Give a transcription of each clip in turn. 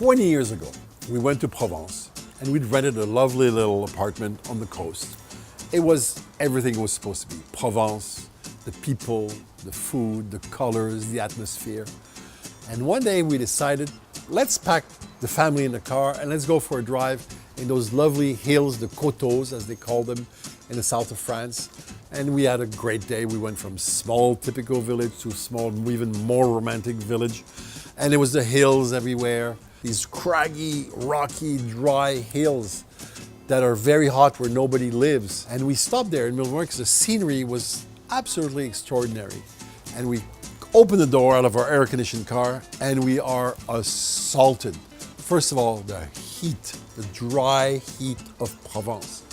20 years ago, we went to Provence and we'd rented a lovely little apartment on the coast. It was everything it was supposed to be. Provence, the people, the food, the colors, the atmosphere. And one day we decided, let's pack the family in the car and let's go for a drive in those lovely hills, the coteaux as they call them, in the south of France. And we had a great day. We went from small typical village to small, even more romantic village. And there was the hills everywhere, these craggy, rocky, dry hills that are very hot where nobody lives. And we stopped there in Milwaukee because the scenery was absolutely extraordinary. And we opened the door out of our air-conditioned car and we are assaulted. First of all, the heat, the dry heat of Provence,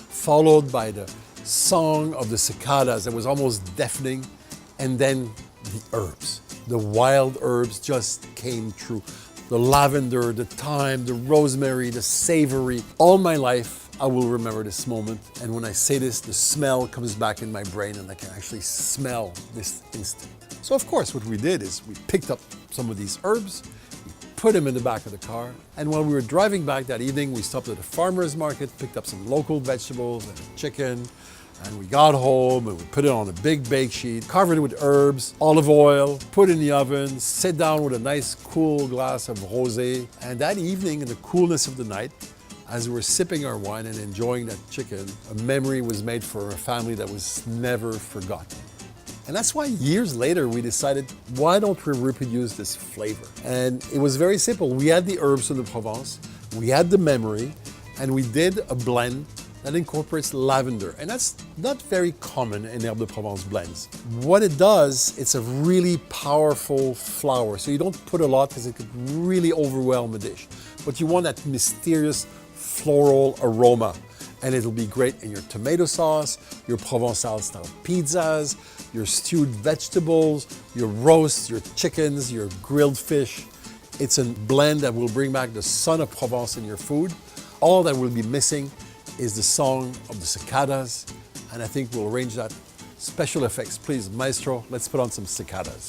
followed by the song of the cicadas that was almost deafening, and then the herbs. The wild herbs just came through. The lavender, the thyme, the rosemary, the savory. All my life, I will remember this moment. And when I say this, the smell comes back in my brain and I can actually smell this instant. So of course, what we did is we picked up some of these herbs, we put them in the back of the car. And while we were driving back that evening, we stopped at a farmer's market, picked up some local vegetables and a chicken. And we got home and we put it on a big bake sheet, covered it with herbs, olive oil, put it in the oven, sit down with a nice cool glass of rosé. And that evening, in the coolness of the night, as we were sipping our wine and enjoying that chicken, a memory was made for a family that was never forgotten. And that's why years later we decided, why don't we reproduce this flavor? And it was very simple. We had the herbs from the Provence, we had the memory, and we did a blend that incorporates lavender. And that's not very common in Herbe de Provence blends. What it does, it's a really powerful flower. So you don't put a lot because it could really overwhelm a dish. But you want that mysterious floral aroma. And it'll be great in your tomato sauce, your Provençal style pizzas, your stewed vegetables, your roasts, your chickens, your grilled fish. It's a blend that will bring back the sun of Provence in your food. All that will be missing is the song of the cicadas, and I think we'll arrange that. Special effects, please, maestro, let's put on some cicadas.